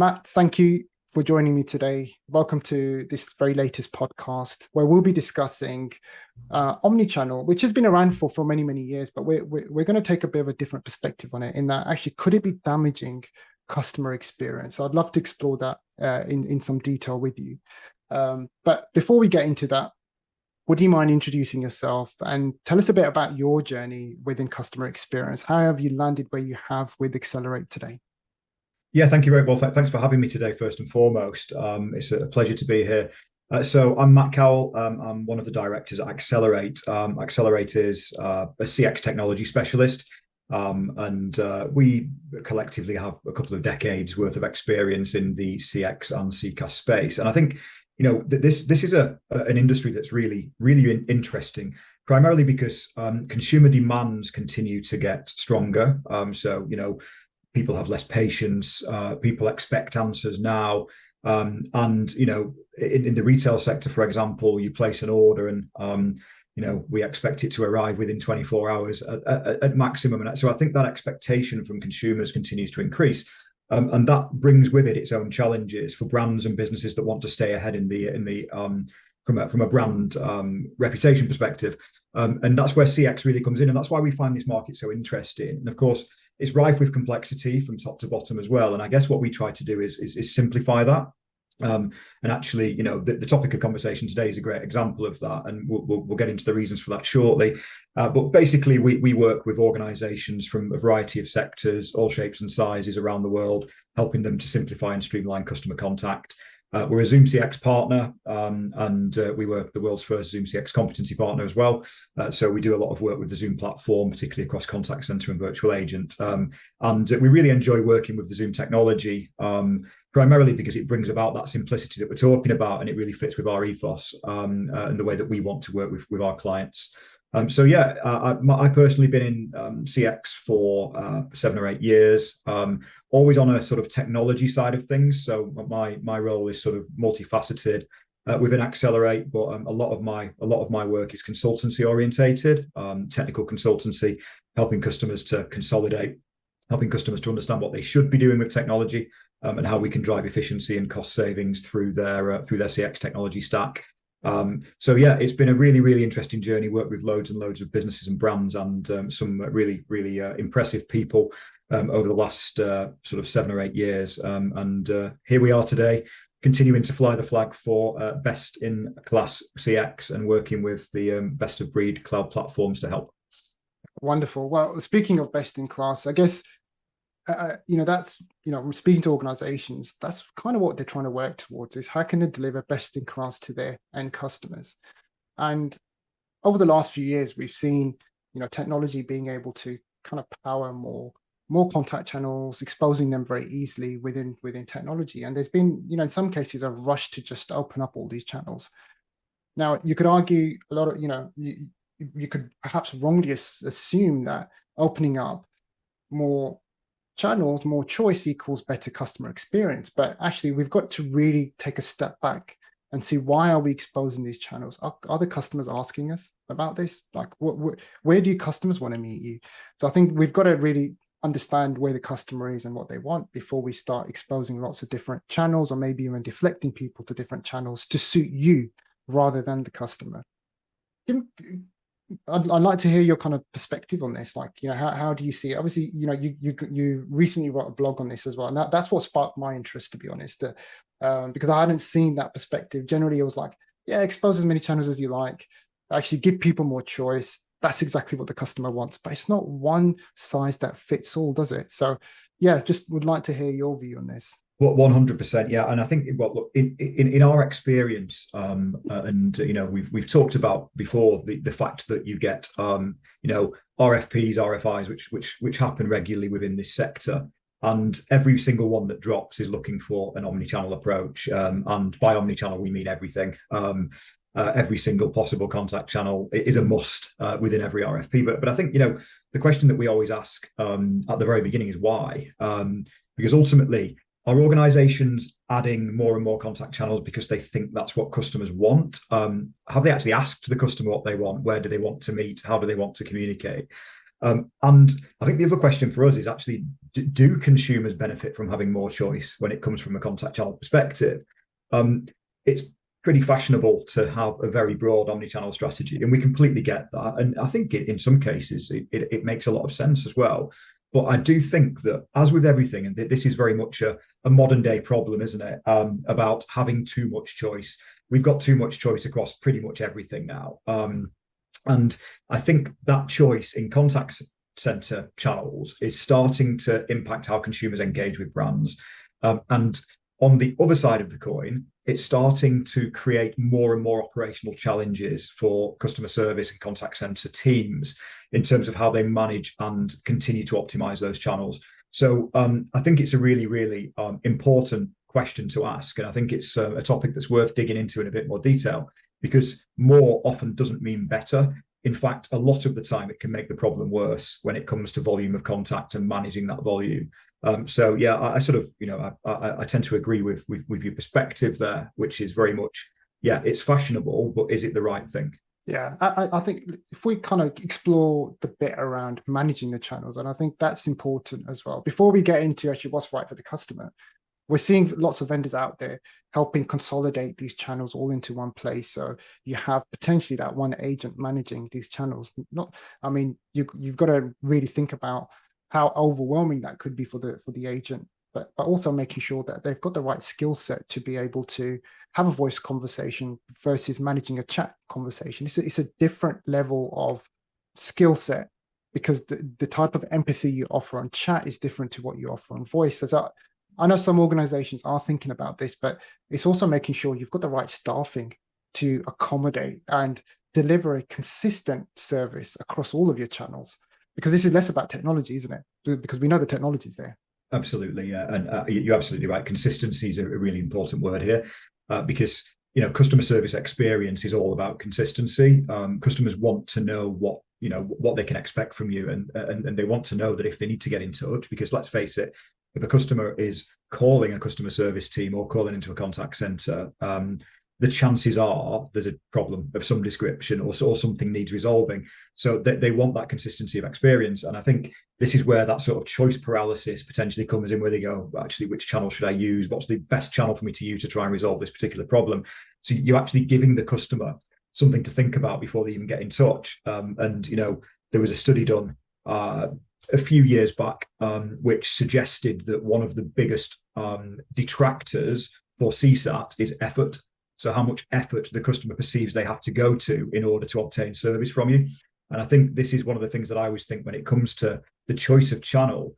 Matt, thank you for joining me today. Welcome to this very latest podcast where we'll be discussing omni-channel, which has been around for many, many years, but we're going to take a bit of a different perspective on it in that actually, could it be damaging customer experience? So I'd love to explore that in some detail with you. But before we get into that, would you mind introducing yourself and tell us a bit about your journey within customer experience? How have you landed where you have with Acceleraate today? Yeah, thank you very well. Thanks for having me today, first and foremost. It's a pleasure to be here. So I'm Matt Cowell. I'm one of the directors at Acceleraate. Acceleraate is a CX technology specialist. And we collectively have a couple of decades worth of experience in the CX and CCaaS space. And I think, this is an industry that's really interesting, primarily because consumer demands continue to get stronger. People have less patience. People expect answers now. In the retail sector, for example, you place an order and we expect it to arrive within 24 hours at maximum. And so I think that expectation from consumers continues to increase. And that brings with it its own challenges for brands and businesses that want to stay ahead from a brand reputation perspective. And that's where CX really comes in. And that's why we find this market so interesting. And of course, it's rife with complexity from top to bottom as well. And I guess what we try to do is simplify that. And actually, the topic of conversation today is a great example of that. And we'll get into the reasons for that shortly. But basically, we work with organizations from a variety of sectors, all shapes and sizes around the world, helping them to simplify and streamline customer contact. We're a Zoom CX partner, and we were the world's first Zoom CX competency partner as well. So we do a lot of work with the Zoom platform, particularly across contact center and virtual agent. And we really enjoy working with the Zoom technology, primarily because it brings about that simplicity that we're talking about, and it really fits with our ethos and the way that we want to work with our clients. I personally been in CX for 7 or 8 years, always on a sort of technology side of things. So my role is sort of multifaceted within Acceleraate, but a lot of my work is consultancy orientated, technical consultancy, helping customers to consolidate, helping customers to understand what they should be doing with technology, and how we can drive efficiency and cost savings through their CX technology stack. It's been a really interesting journey. Worked with loads and loads of businesses and brands, and some really impressive people over the last sort of 7 or 8 years. Here we are today, continuing to fly the flag for best in class CX and working with the best of breed cloud platforms to help. Wonderful. Well, speaking of best in class, I guess speaking to organizations, that's kind of what they're trying to work towards, is how can they deliver best in class to their end customers. And over the last few years, we've seen technology being able to kind of power more contact channels, exposing them very easily within technology. And there's been in some cases a rush to just open up all these channels. Now you could argue a lot of you could perhaps wrongly assume that opening up more channels, more choice equals better customer experience. But actually, we've got to really take a step back and see, why are we exposing these channels? Are the customers asking us about this? Like, where do customers want to meet you? So I think we've got to really understand where the customer is and what they want before we start exposing lots of different channels, or maybe even deflecting people to different channels to suit you rather than the customer. I'd like to hear your kind of perspective on this. Like, how do you see it? Obviously, you recently wrote a blog on this as well. And that's what sparked my interest, to be honest, because I hadn't seen that perspective. Generally, it was like, expose as many channels as you like, actually give people more choice. That's exactly what the customer wants, but it's not one size that fits all, does it? So just would like to hear your view on this. Well, 100%, yeah. And I think, look, in our experience, we've talked about before the fact that you get RFPs, RFIs, which happen regularly within this sector, and every single one that drops is looking for an omni-channel approach. And by omni-channel, we mean everything. Every single possible contact channel is a must within every RFP. But I think the question that we always ask at the very beginning is why, because ultimately, are organizations adding more and more contact channels because they think that's what customers want? Have they actually asked the customer what they want? Where do they want to meet? How do they want to communicate? And I think the other question for us is actually, do consumers benefit from having more choice when it comes from a contact channel perspective? It's pretty fashionable to have a very broad omni-channel strategy, and we completely get that. And I think in some cases it makes a lot of sense as well. But I do think that, as with everything, and this is very much a modern day problem, isn't it? About having too much choice. We've got too much choice across pretty much everything now. And I think that choice in contact center channels is starting to impact how consumers engage with brands. And on the other side of the coin, it's starting to create more and more operational challenges for customer service and contact center teams in terms of how they manage and continue to optimize those channels. So I think it's a really, really important question to ask. And I think it's a topic that's worth digging into in a bit more detail, because more often doesn't mean better. In fact, a lot of the time it can make the problem worse when it comes to volume of contact and managing that volume. So yeah, I sort of, I tend to agree with your perspective there, which is very much, yeah, it's fashionable, but is it the right thing? Yeah, I think if we kind of explore the bit around managing the channels, and I think that's important as well. Before we get into actually what's right for the customer, we're seeing lots of vendors out there helping consolidate these channels all into one place. So you have potentially that one agent managing these channels. I mean, you've got to really think about how overwhelming that could be for the agent, but also making sure that they've got the right skill set to be able to have a voice conversation versus managing a chat conversation. It's a different level of skill set, because the type of empathy you offer on chat is different to what you offer on voice. I know some organizations are thinking about this, but it's also making sure you've got the right staffing to accommodate and deliver a consistent service across all of your channels, because this is less about technology, isn't it? Because we know the technology is there. Absolutely, yeah. And you're absolutely right. Consistency is a really important word here, because customer service experience is all about consistency. Customers want to know what they can expect from you, and they want to know that if they need to get in touch, because let's face it, if a customer is calling a customer service team or calling into a contact center, the chances are there's a problem of some description, or something needs resolving. So they want that consistency of experience. And I think this is where that sort of choice paralysis potentially comes in, where they go, actually, which channel should I use? What's the best channel for me to use to try and resolve this particular problem? So you're actually giving the customer something to think about before they even get in touch. And there was a study done a few years back, which suggested that one of the biggest detractors for CSAT is effort. So how much effort the customer perceives they have to go to in order to obtain service from you. And I think this is one of the things that I always think when it comes to the choice of channel.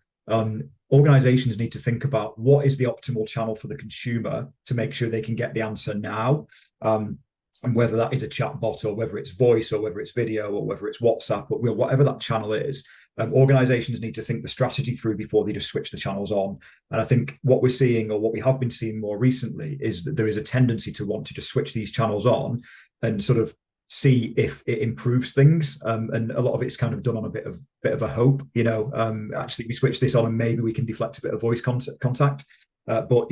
Organizations need to think about what is the optimal channel for the consumer to make sure they can get the answer now. And whether that is a chat bot, or whether it's voice, or whether it's video, or whether it's WhatsApp, but whatever that channel is, organizations need to think the strategy through before they just switch the channels on. And I think what we're seeing, or what we have been seeing more recently, is that there is a tendency to want to just switch these channels on and sort of see if it improves things. And a lot of it's kind of done on a bit of a hope. Actually, we switch this on and maybe we can deflect a bit of voice contact. But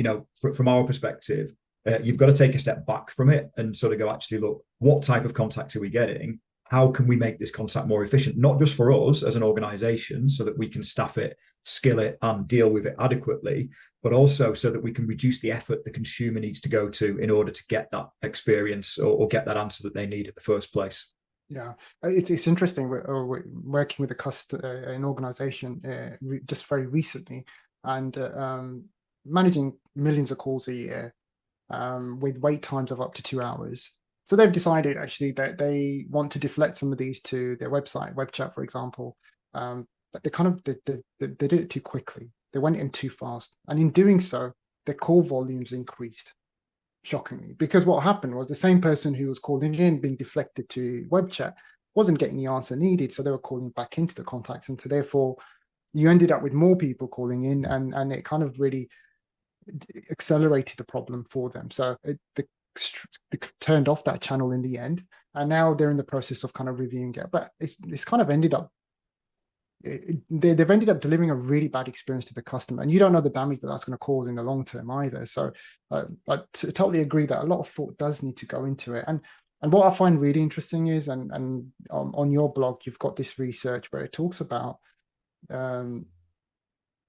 from our perspective, you've got to take a step back from it and sort of go, actually, look, what type of contact are we getting? How can we make this contact more efficient, not just for us as an organization, so that we can staff it, skill it, and deal with it adequately, but also so that we can reduce the effort the consumer needs to go to in order to get that experience or get that answer that they need in the first place. Yeah, it's interesting. We're working with an organization just very recently, and managing millions of calls a year with wait times of up to 2 hours. So they've decided actually that they want to deflect some of these to their website, web chat, for example. But they did it too quickly. They went in too fast, and in doing so, their call volumes increased shockingly. Because what happened was the same person who was calling in, being deflected to web chat, wasn't getting the answer needed, so they were calling back into the contact center. Therefore, you ended up with more people calling in, and it kind of really accelerated the problem for them. So they turned off that channel in the end, and now they're in the process of kind of reviewing it. But it's kind of ended up, they've ended up delivering a really bad experience to the customer, and you don't know the damage that that's going to cause in the long term either. So I totally agree that a lot of thought does need to go into it. And And what I find really interesting is, and on your blog, you've got this research where it talks about,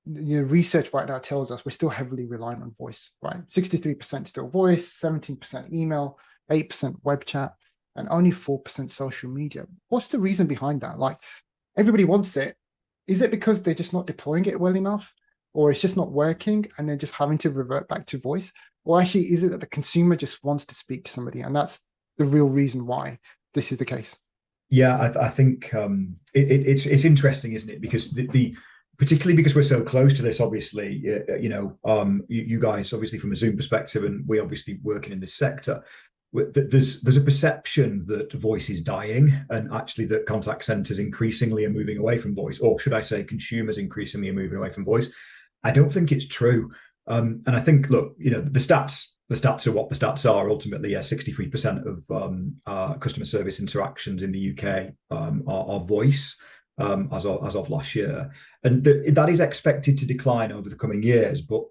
research right now tells us we're still heavily reliant on voice, right? 63% still voice, 17% email, 8% web chat, and only 4% social media. What's the reason behind that? Like, everybody wants it. Is it because they're just not deploying it well enough? Or it's just not working and they're just having to revert back to voice? Or actually, is it that the consumer just wants to speak to somebody? And that's the real reason why this is the case. Yeah, I think it's interesting, isn't it? Because the particularly because we're so close to this, obviously, you guys, obviously from a Zoom perspective, and we obviously working in this sector, there's a perception that voice is dying, and actually that contact centers increasingly are moving away from voice, or should I say, consumers increasingly are moving away from voice. I don't think it's true, and I think, look, the stats are what the stats are. Ultimately, 63% of customer service interactions in the UK are voice. As of last year, and that is expected to decline over the coming years, but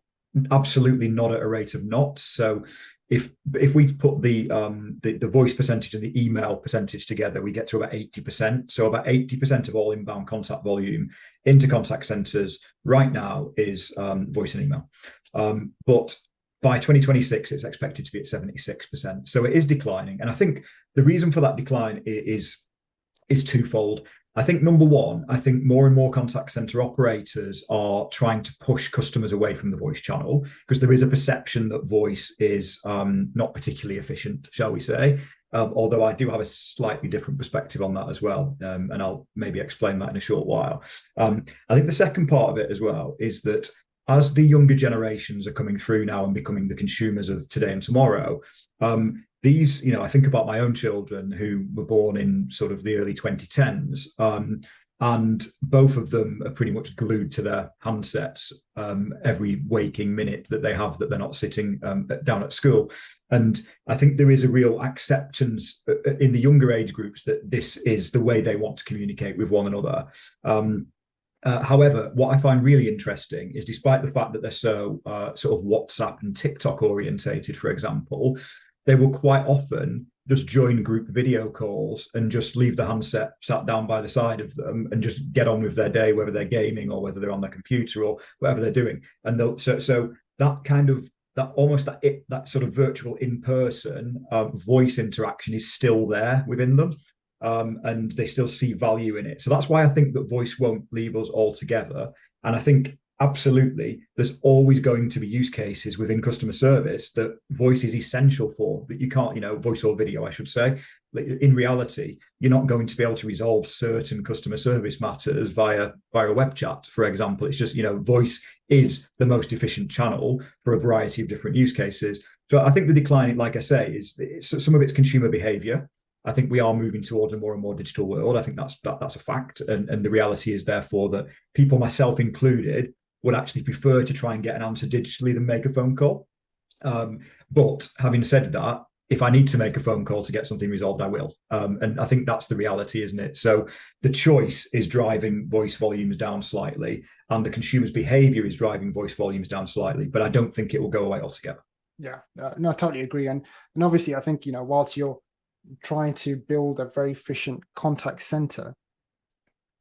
absolutely not at a rate of knots. So if we put the voice percentage and the email percentage together, we get to about 80%. So about 80% of all inbound contact volume into contact centers right now is voice and email. But by 2026, it's expected to be at 76%. So it is declining, and I think the reason for that decline is twofold. I think number one, I think more and more contact center operators are trying to push customers away from the voice channel because there is a perception that voice is not particularly efficient, shall we say. Although I do have a slightly different perspective on that as well, and I'll maybe explain that in a short while. I think the second part of it as well is that as the younger generations are coming through now and becoming the consumers of today and tomorrow, these, I think about my own children who were born in sort of the early 2010s, and both of them are pretty much glued to their handsets every waking minute that they have that they're not sitting down at school. And I think there is a real acceptance in the younger age groups that this is the way they want to communicate with one another. However, what I find really interesting is, despite the fact that they're so sort of WhatsApp and TikTok orientated, for example, they will quite often just join group video calls and just leave the handset sat down by the side of them and just get on with their day, whether they're gaming or whether they're on their computer or whatever they're doing. And so that kind of that sort of virtual in-person voice interaction is still there within them. And they still see value in it. So that's why I think that voice won't leave us altogether. And I think absolutely there's always going to be use cases within customer service that voice is essential for, that you can't, voice or video, I should say. In reality, you're not going to be able to resolve certain customer service matters via web chat, for example. It's just, voice is the most efficient channel for a variety of different use cases. So I think the decline, like I say, is some of it's consumer behavior. I think we are moving towards a more and more digital world. I think that's a fact. And the reality is, therefore, that people, myself included, would actually prefer to try and get an answer digitally than make a phone call. But having said that, if I need to make a phone call to get something resolved, I will. And I think that's the reality, isn't it? So the choice is driving voice volumes down slightly, and the consumer's behavior is driving voice volumes down slightly. But I don't think it will go away altogether. Yeah, no, I totally agree. And obviously, I think, whilst you're trying to build a very efficient contact center,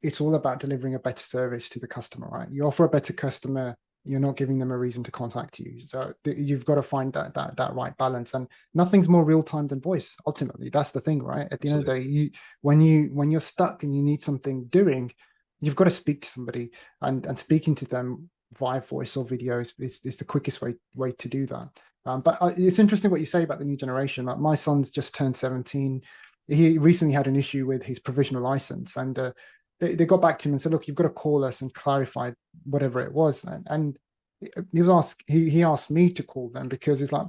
it's all about delivering a better service to the customer, right? You offer a better customer, you're not giving them a reason to contact you. So you've got to find that right balance. And nothing's more real time than voice. Ultimately, that's the thing, right? At the end of the day, when you're stuck and you need something doing, you've got to speak to somebody, and speaking to them via voice or video is the quickest way to do that. But it's interesting what you say about the new generation. Like, my son's just turned 17. He recently had an issue with his provisional license, and they got back to him and said, look, you've got to call us and clarify whatever it was. And he asked me to call them because it's like,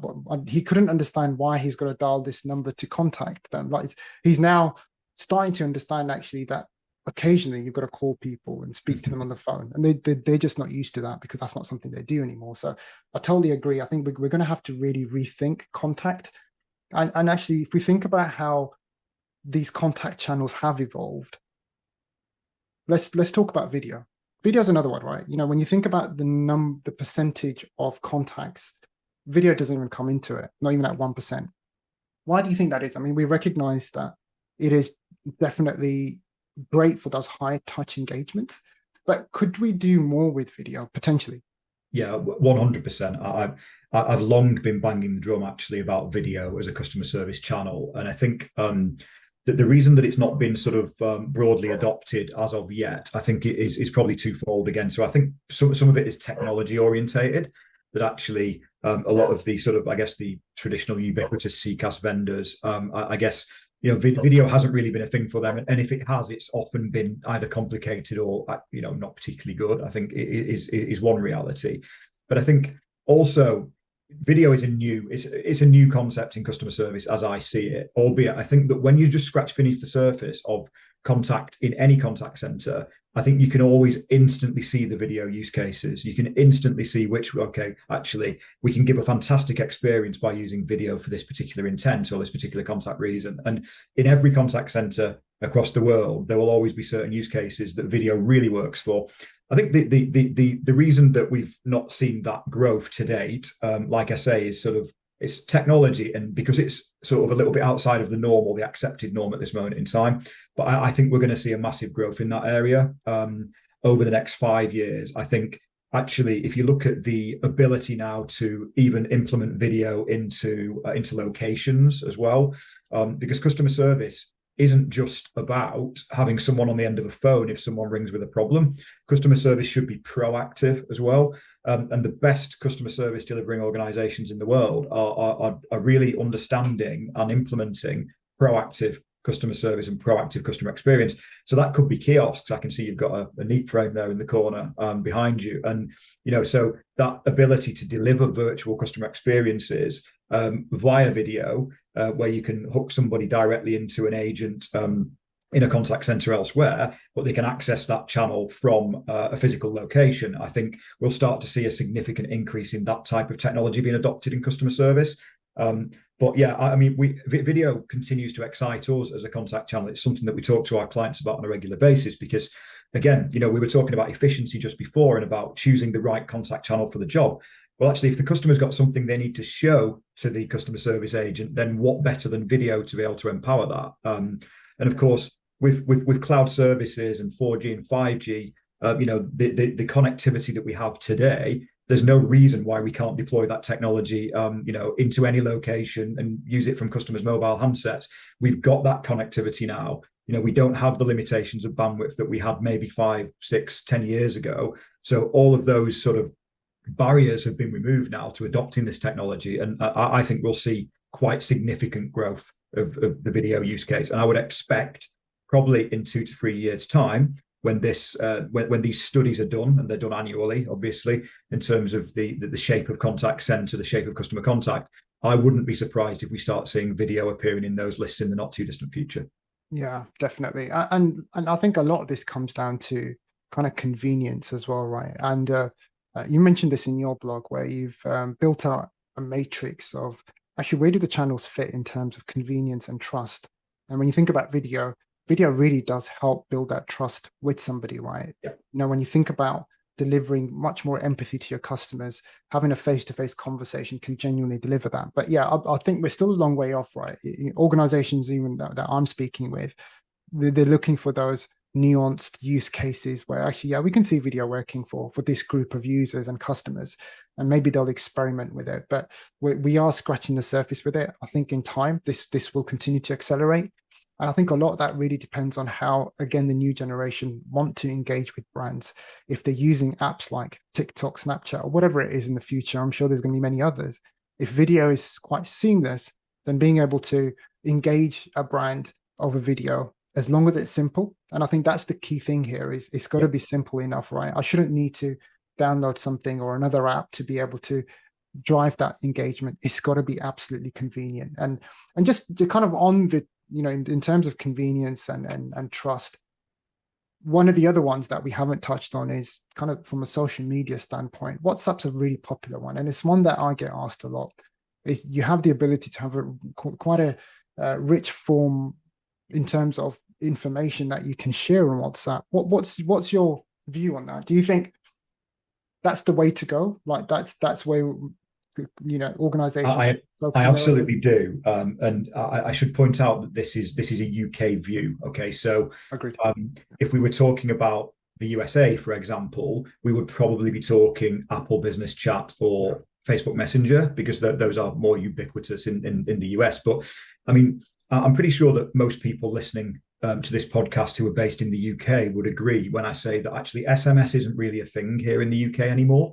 he couldn't understand why he's got to dial this number to contact them. Like, he's now starting to understand actually that occasionally you've got to call people and speak to them on the phone, and they're just not used to that because that's not something they do anymore. So I totally agree. I think we're going to have to really rethink contact, and actually, if we think about how these contact channels have evolved, let's talk about video. Video is another one, right? When you think about the percentage of contacts, video doesn't even come into it, not even at 1%. Why do you think that is? I mean, we recognize that it is definitely great for those high touch engagements, but could we do more with video potentially? Yeah, 100%. I've long been banging the drum actually about video as a customer service channel, and I think that the reason that it's not been sort of broadly adopted as of yet, I think it is probably twofold again. So I think some of it is technology orientated. That actually a lot of the sort of, I guess, the traditional ubiquitous CCaaS vendors, I guess, video hasn't really been a thing for them, and if it has, it's often been either complicated or not particularly good. I think it is one reality, but I think also video is it's a new concept in customer service as I see it. Albeit, I think that when you just scratch beneath the surface of contact in any contact center, I think you can always instantly see the video use cases. You can instantly see okay, actually, we can give a fantastic experience by using video for this particular intent or this particular contact reason. And in every contact center across the world, there will always be certain use cases that video really works for. I think the reason that we've not seen that growth to date, like I say, is sort of it's technology, and because it's sort of a little bit outside of the norm or the accepted norm at this moment in time. But I think we're going to see a massive growth in that area over the next 5 years. I think actually, if you look at the ability now to even implement video into locations as well, because customer service isn't just about having someone on the end of a phone if someone rings with a problem. Customer service should be proactive as well. And the best customer service delivering organizations in the world are really understanding and implementing proactive customer service and proactive customer experience. So that could be kiosks. I can see you've got a neat frame there in the corner behind you. And, so that ability to deliver virtual customer experiences via video, where you can hook somebody directly into an agent in a contact center elsewhere, but they can access that channel from a physical location. I think we'll start to see a significant increase in that type of technology being adopted in customer service. But yeah, I mean, video continues to excite us as a contact channel. It's something that we talk to our clients about on a regular basis because, again, we were talking about efficiency just before and about choosing the right contact channel for the job. Well, actually, if the customer's got something they need to show to the customer service agent, then what better than video to be able to empower that? And of course, with cloud services and 4G and 5G, the connectivity that we have today, there's no reason why we can't deploy that technology, into any location and use it from customers' mobile handsets. We've got that connectivity now. We don't have the limitations of bandwidth that we had maybe 5, 6, 10 years ago. So all of those sort of barriers have been removed now to adopting this technology. And I think we'll see quite significant growth of the video use case. And I would expect probably in 2 to 3 years' time, when these studies are done, and they're done annually, obviously, in terms of the shape of contact center, the shape of customer contact, I wouldn't be surprised if we start seeing video appearing in those lists in the not too distant future. Yeah, definitely. And I think a lot of this comes down to kind of convenience as well, right? And you mentioned this in your blog where you've built out a matrix of actually where do the channels fit in terms of convenience and trust. And when you think about video really does help build that trust with somebody, right? Yeah. When you think about delivering much more empathy to your customers, having a face-to-face conversation can genuinely deliver that. But yeah, I think we're still a long way off, right? Organizations even that I'm speaking with, they're looking for those nuanced use cases where actually, yeah, we can see video working for this group of users and customers, and maybe they'll experiment with it. But we are scratching the surface with it. I think in time, this will continue to accelerate. And I think a lot of that really depends on how, again, the new generation want to engage with brands. If they're using apps like TikTok, Snapchat, or whatever it is in the future, I'm sure there's going to be many others. If video is quite seamless, then being able to engage a brand over video, as long as it's simple. And I think that's the key thing here is it's got to be simple enough, right? I shouldn't need to download something or another app to be able to drive that engagement. It's got to be absolutely convenient. And just kind of on the, in terms of convenience and trust, one of the other ones that we haven't touched on is kind of from a social media standpoint. WhatsApp's a really popular one, and it's one that I get asked a lot. Is you have the ability to have quite a rich form in terms of information that you can share on WhatsApp. What's your view on that? Do you think that's the way to go? Like that's where organizations I focus I in their area? absolutely do, and I should point out that this is a UK view. Okay, so Agreed. if we were talking about the USA, for example, we would probably be talking Apple Business Chat Yeah. or Facebook Messenger because those are more ubiquitous in the US. But I mean, I'm pretty sure that most people listening to this podcast who are based in the UK would agree when I say that actually SMS isn't really a thing here in the UK anymore.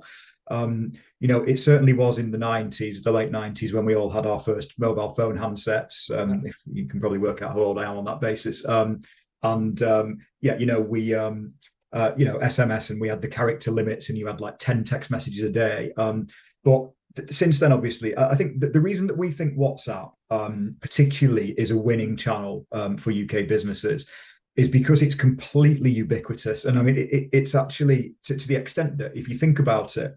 It certainly was in the 90s, the late 90s, when we all had our first mobile phone handsets. Yeah. If you can probably work out how old I am on that basis. SMS, and we had the character limits, and you had like 10 text messages a day. But since then, obviously, I think that the reason that we think WhatsApp particularly is a winning channel for UK businesses is because it's completely ubiquitous. And I mean, it's actually to the extent that if you think about it,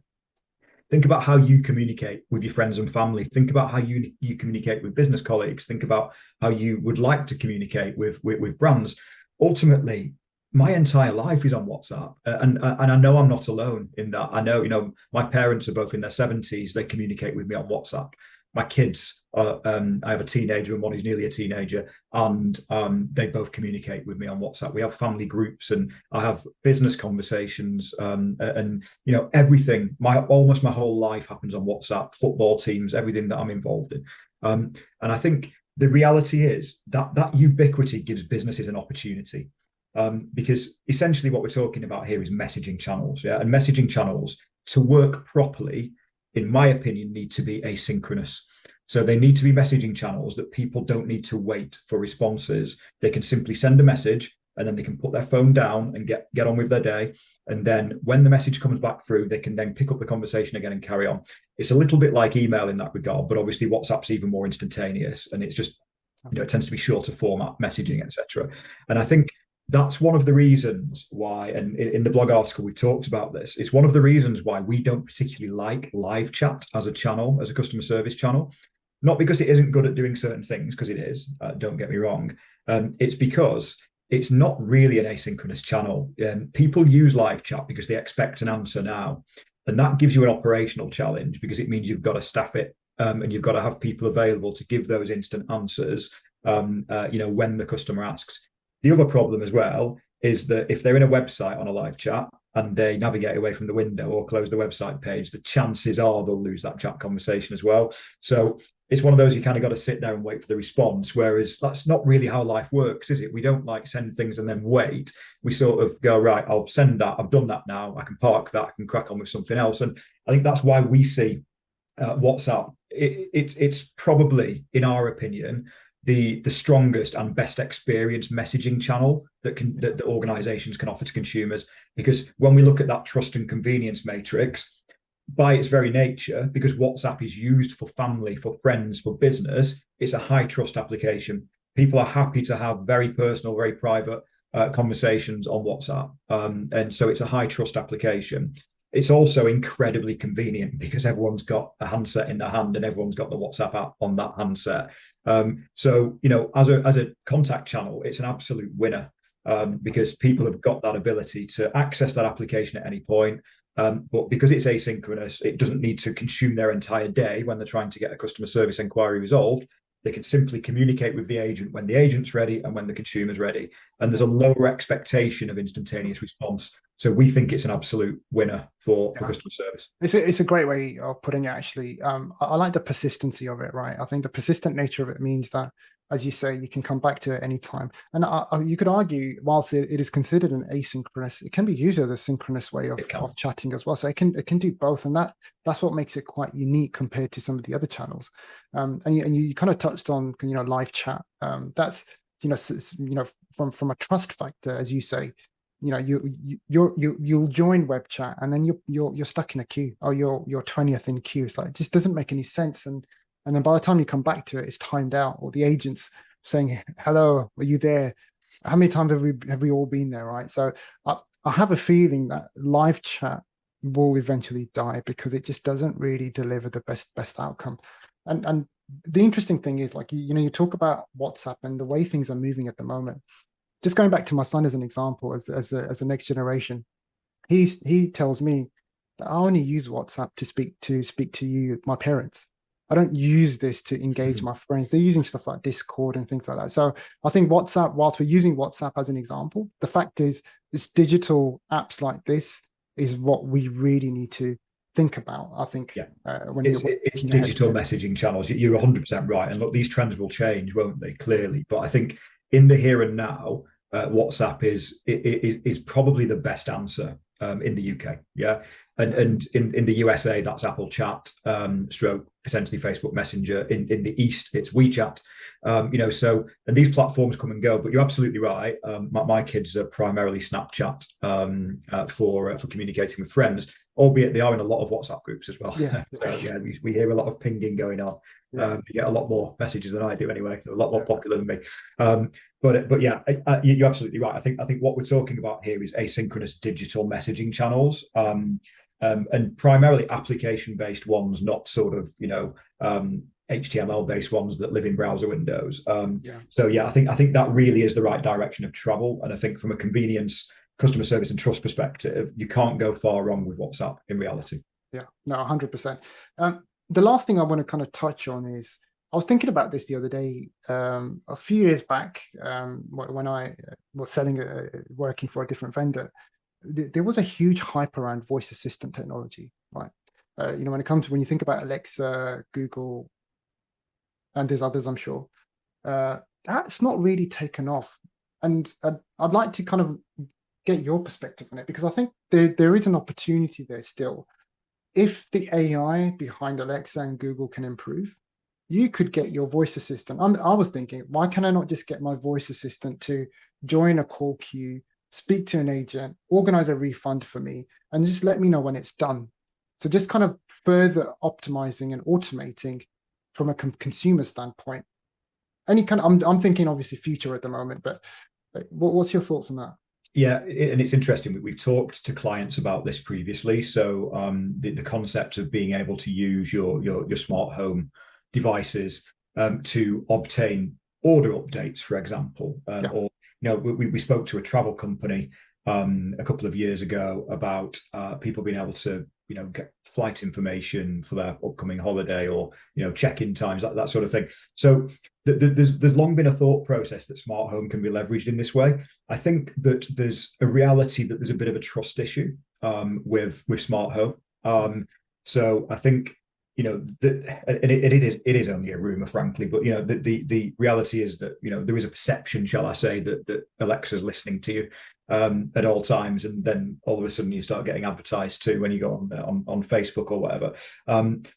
think about how you communicate with your friends and family. Think about how you communicate with business colleagues. Think about how you would like to communicate with brands. Ultimately, my entire life is on WhatsApp, and I know I'm not alone in that. I know, my parents are both in their 70s. They communicate with me on WhatsApp. My kids are, I have a teenager and one who's nearly a teenager, and they both communicate with me on WhatsApp. We have family groups, and I have business conversations, and everything. Almost my whole life happens on WhatsApp. Football teams, everything that I'm involved in, and I think the reality is that ubiquity gives businesses an opportunity. Because essentially what we're talking about here is messaging channels, yeah, and messaging channels to work properly, in my opinion, need to be asynchronous. So they need to be messaging channels that people don't need to wait for responses. They can simply send a message and then they can put their phone down and get on with their day. And then when the message comes back through, they can then pick up the conversation again and carry on. It's a little bit like email in that regard, but obviously WhatsApp's even more instantaneous, and it's just, it tends to be shorter format messaging, etc. And I think that's one of the reasons why, and in the blog article we talked about this, it's one of the reasons why we don't particularly like live chat as a channel, as a customer service channel. Not because it isn't good at doing certain things, because it is, don't get me wrong. It's because it's not really an asynchronous channel. People use live chat because they expect an answer now. And that gives you an operational challenge because it means you've got to staff it, and you've got to have people available to give those instant answers, when the customer asks. The other problem as well is that if they're in a website on a live chat and they navigate away from the window or close the website page, the chances are they'll lose that chat conversation as well. So it's one of those you kind of got to sit there and wait for the response, whereas that's not really how life works, is it? We don't like send things and then wait. We sort of go, right, I'll send that. I've done that now. I can park that. I can crack on with something else. And I think that's why we see WhatsApp. It's probably, in our opinion, the strongest and best experienced messaging channel that organizations can offer to consumers. Because when we look at that trust and convenience matrix, by its very nature, because WhatsApp is used for family, for friends, for business, it's a high trust application. People are happy to have very personal, very private conversations on WhatsApp. And so it's a high trust application. It's also incredibly convenient because everyone's got a handset in their hand and everyone's got the WhatsApp app on that handset. So, as a contact channel, it's an absolute winner, because people have got that ability to access that application at any point. But because it's asynchronous, it doesn't need to consume their entire day when they're trying to get a customer service inquiry resolved. They can simply communicate with the agent when the agent's ready and when the consumer's ready. And there's a lower expectation of instantaneous response. So we think it's an absolute winner for customer service. It's a great way of putting it, actually. I like the persistency of it, right? I think the persistent nature of it means that, as you say, you can come back to it any time. And you could argue, whilst it is considered an asynchronous, it can be used as a synchronous way of chatting as well. So it can do both, and that's what makes it quite unique compared to some of the other channels. And you kind of touched on live chat. That's from a trust factor, as you say. You'll join web chat and then you're stuck in a queue, or you're 20th in queue. It's like, it just doesn't make any sense. And then by the time you come back to it, it's timed out, or the agent's saying, hello, are you there? How many times have we all been there, right? So I have a feeling that live chat will eventually die because it just doesn't really deliver the best outcome. And the interesting thing is, like, you talk about WhatsApp and the way things are moving at the moment. Just going back to my son as an example, as a next generation, he tells me I only use WhatsApp to speak to you, my parents. I don't use this to engage my friends. They're using stuff like Discord and things like that. So I think WhatsApp, whilst we're using WhatsApp as an example, the fact is this digital apps like this is what we really need to think about. I think Yeah. when you're It's looking ahead. digital messaging channels. You're 100% right. And look, these trends will change, won't they? Clearly. But I think in the here and now, WhatsApp is probably the best answer in the UK. Yeah. And in the USA, that's Apple Chat, stroke potentially Facebook Messenger. In the East, it's WeChat. So and these platforms come and go. But you're absolutely right. My kids are primarily Snapchat for communicating with friends, albeit they are in a lot of WhatsApp groups as well. Yeah. So yeah, we hear a lot of pinging going on. Yeah. You get a lot more messages than I do anyway. They're a lot more popular than me. But yeah, you're absolutely right. I think what we're talking about here is asynchronous digital messaging channels, and primarily application-based ones, not sort of HTML-based ones that live in browser windows. So yeah, I think that really is the right direction of travel. And I think from a convenience, customer service, and trust perspective, you can't go far wrong with WhatsApp in reality. Yeah, no, 100%. The last thing I want to kind of touch on is I was thinking about this the other day, a few years back, when I was working for a different vendor. There was a huge hype around voice assistant technology, right? When you think about Alexa, Google, and there's others, I'm sure, that's not really taken off. And I'd like to kind of get your perspective on it, because I think there is an opportunity there still. If the AI behind Alexa and Google can improve, you could get your voice assistant. I was thinking, why can I not just get my voice assistant to join a call queue, speak to an agent, organize a refund for me, and just let me know when it's done? So just kind of further optimizing and automating from a consumer standpoint. I'm thinking obviously future at the moment, but what's your thoughts on that? Yeah, and it's interesting. We've talked to clients about this previously. So the concept of being able to use your smart home devices to obtain order updates, for example, or we spoke to a travel company a couple of years ago about people being able to get flight information for their upcoming holiday, or check-in times, that sort of thing. So there's long been a thought process that smart home can be leveraged in this way. I think that there's a reality that there's a bit of a trust issue with smart home. So I think and it is only a rumor, frankly, but the reality is that there is a perception, shall I say, that Alexa's listening to you at all times, and then all of a sudden you start getting advertised to when you go on Facebook or whatever.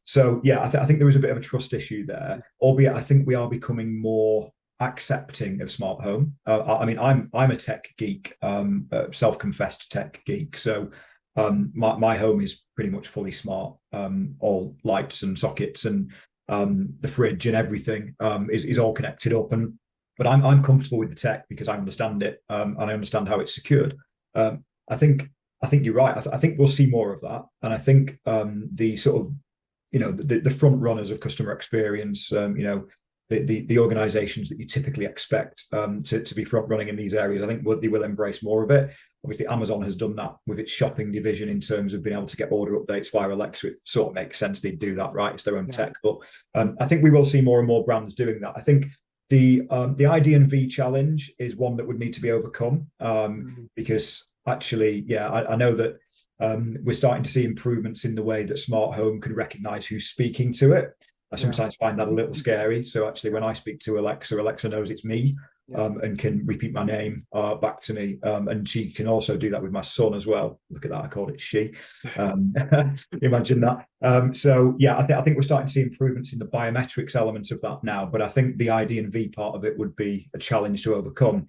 So yeah, I think there is a bit of a trust issue there, albeit I think we are becoming more accepting of smart home. I mean, I'm a tech geek, self-confessed tech geek, so my home is pretty much fully smart. All lights and sockets and the fridge and everything is all connected up. But I'm comfortable with the tech because I understand it, and I understand how it's secured. I think you're right. I think we'll see more of that, and I think the sort of the front runners of customer experience, the organizations that you typically expect to be front running in these areas, I think they will embrace more of it. Obviously, Amazon has done that with its shopping division in terms of being able to get order updates via Alexa. It sort of makes sense they do that, right? It's their own tech. But I think we will see more and more brands doing that. I think the ID&V challenge is one that would need to be overcome because actually, I know that we're starting to see improvements in the way that smart home can recognize who's speaking to it. I sometimes find that a little scary. So actually, when I speak to Alexa knows it's me. And can repeat my name back to me. And she can also do that with my son as well. Look at that, I called it she. Imagine that. So yeah, I think we're starting to see improvements in the biometrics elements of that now. But I think the ID&V part of it would be a challenge to overcome.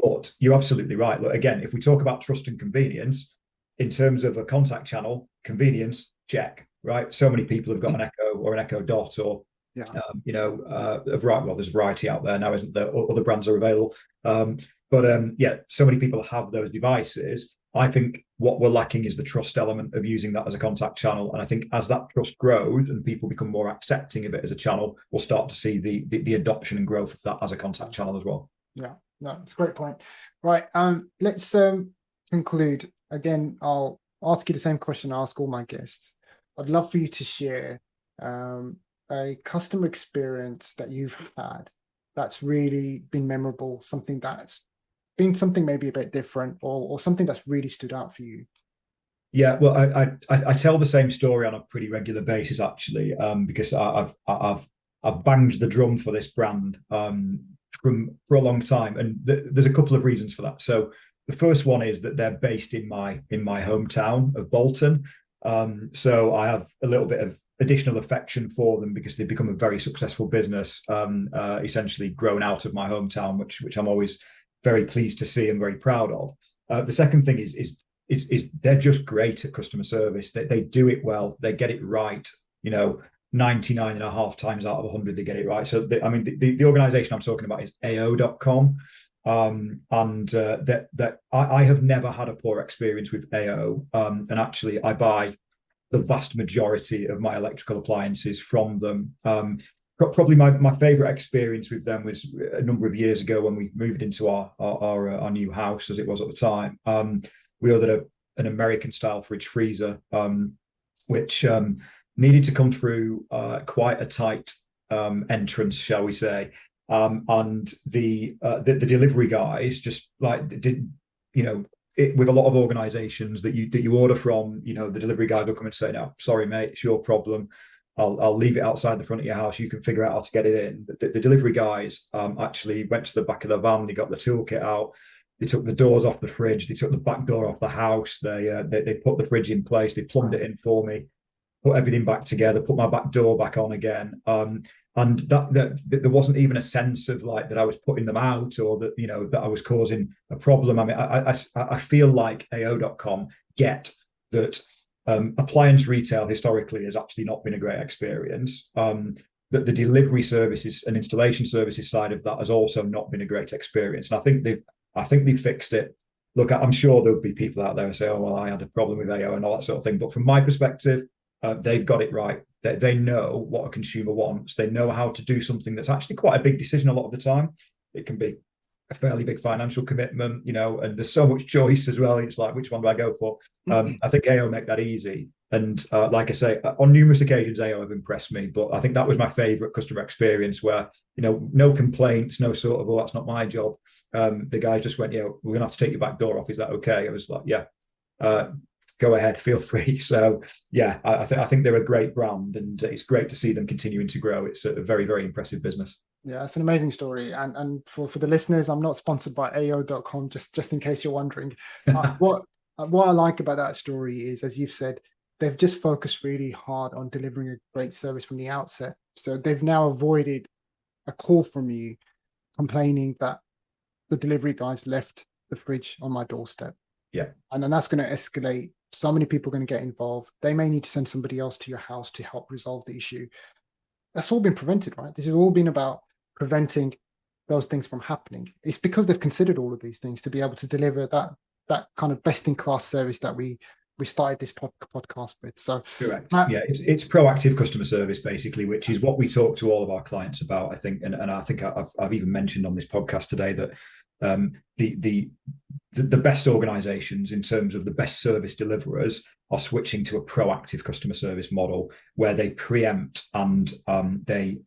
But you're absolutely right. Look, again, if we talk about trust and convenience, in terms of a contact channel, convenience, check, right? So many people have got an Echo or an Echo Dot or there's a variety out there now, isn't there? Other brands are available. So many people have those devices. I think what we're lacking is the trust element of using that as a contact channel. And I think as that trust grows and people become more accepting of it as a channel, we'll start to see the adoption and growth of that as a contact channel as well. Yeah, no, it's a great point. Right. Let's conclude. Again, I'll ask you the same question I ask all my guests. I'd love for you to share a customer experience that you've had that's really been memorable, something that's been something maybe a bit different, or something that's really stood out for you. Yeah, well, I tell the same story on a pretty regular basis, actually, because I've banged the drum for this brand for a long time, and there's a couple of reasons for that. So the first one is that they're based in my hometown of Bolton, so I have a little bit of additional affection for them because they've become a very successful business, essentially grown out of my hometown, which I'm always very pleased to see and very proud of. The second thing is they're just great at customer service. They do it well. They get it right. 99 and a half times out of 100 they get it right. So the organization I'm talking about is AO.com. And that I have never had a poor experience with AO. And actually I buy the vast majority of my electrical appliances from them. Probably my favorite experience with them was a number of years ago when we moved into our new house, as it was at the time. We ordered an American style fridge freezer, which needed to come through quite a tight entrance, shall we say. And the delivery guys just did, with a lot of organizations that you order from, the delivery guy will come and say, "No, sorry, mate, it's your problem. I'll leave it outside the front of your house. You can figure out how to get it in." The delivery guys actually went to the back of the van. They got the toolkit out. They took the doors off the fridge. They took the back door off the house. They put the fridge in place. They plumbed it in for me, put everything back together, put my back door back on again. And that there wasn't even a sense of that I was putting them out, or that I was causing a problem. I mean, I feel like AO.com get that appliance retail historically has actually not been a great experience. That the delivery services and installation services side of that has also not been a great experience. And I think they've fixed it. Look, I'm sure there'll be people out there who say, "Oh, well, I had a problem with AO," and all that sort of thing. But from my perspective, they've got it right. They know what a consumer wants. They know how to do something that's actually quite a big decision a lot of the time. It can be a fairly big financial commitment, and there's so much choice as well. It's like, which one do I go for? I think AO make that easy. And like I say, on numerous occasions, AO have impressed me. But I think that was my favorite customer experience where, no complaints, no sort of, "Oh, that's not my job." The guy just went, "Yeah, we're going to have to take your back door off. Is that okay?" I was like, "Yeah. Go ahead, feel free." So yeah, I think they're a great brand, and it's great to see them continuing to grow. It's a very, very impressive business. Yeah, it's an amazing story. And for the listeners, I'm not sponsored by AO.com, just in case you're wondering. What I like about that story is, as you've said, they've just focused really hard on delivering a great service from the outset. So they've now avoided a call from you complaining that the delivery guys left the fridge on my doorstep. Yeah. And then that's going to escalate. So many people are going to get involved. They may need to send somebody else to your house to help resolve the issue. That's all been prevented, right? This has all been about preventing those things from happening. It's because they've considered all of these things to be able to deliver that kind of best-in-class service that we started this podcast with. So correct. Yeah, it's proactive customer service basically, which is what we talk to all of our clients about, I think. And I think I've even mentioned on this podcast today that the best organizations in terms of the best service deliverers are switching to a proactive customer service model where they preempt and they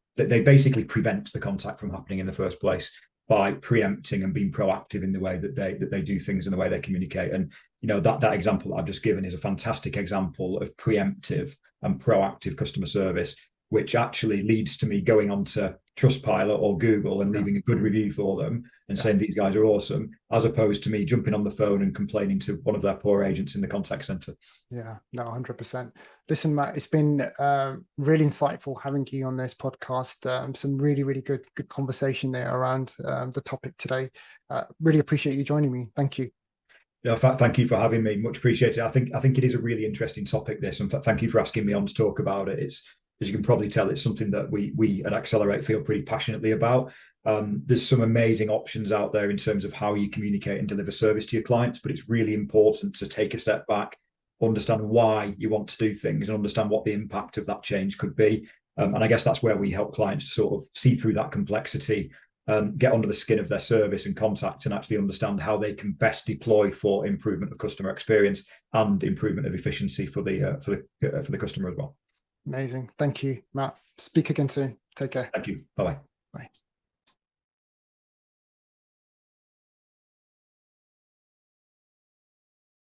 basically prevent the contact from happening in the first place by preempting and being proactive in the way that they do things and the way they communicate. And that example that I've just given is a fantastic example of preemptive and proactive customer service, which actually leads to me going onto Trustpilot or Google and leaving a good review for them and saying these guys are awesome, as opposed to me jumping on the phone and complaining to one of their poor agents in the contact center. Yeah, no, 100%. Listen, Matt, it's been really insightful having you on this podcast. Some really, really good conversation there around the topic today. Really appreciate you joining me. Thank you. Yeah, thank you for having me. Much appreciated. I think it is a really interesting topic, this, and thank you for asking me on to talk about it. It's, as you can probably tell, it's something that we at Acceleraate feel pretty passionately about. There's some amazing options out there in terms of how you communicate and deliver service to your clients, but it's really important to take a step back, understand why you want to do things, and understand what the impact of that change could be. And I guess that's where we help clients to sort of see through that complexity get under the skin of their service and contact and actually understand how they can best deploy for improvement of customer experience and improvement of efficiency for the customer as well. Amazing. Thank you, Matt. Speak again soon. Take care. Thank you. Bye-bye. Bye.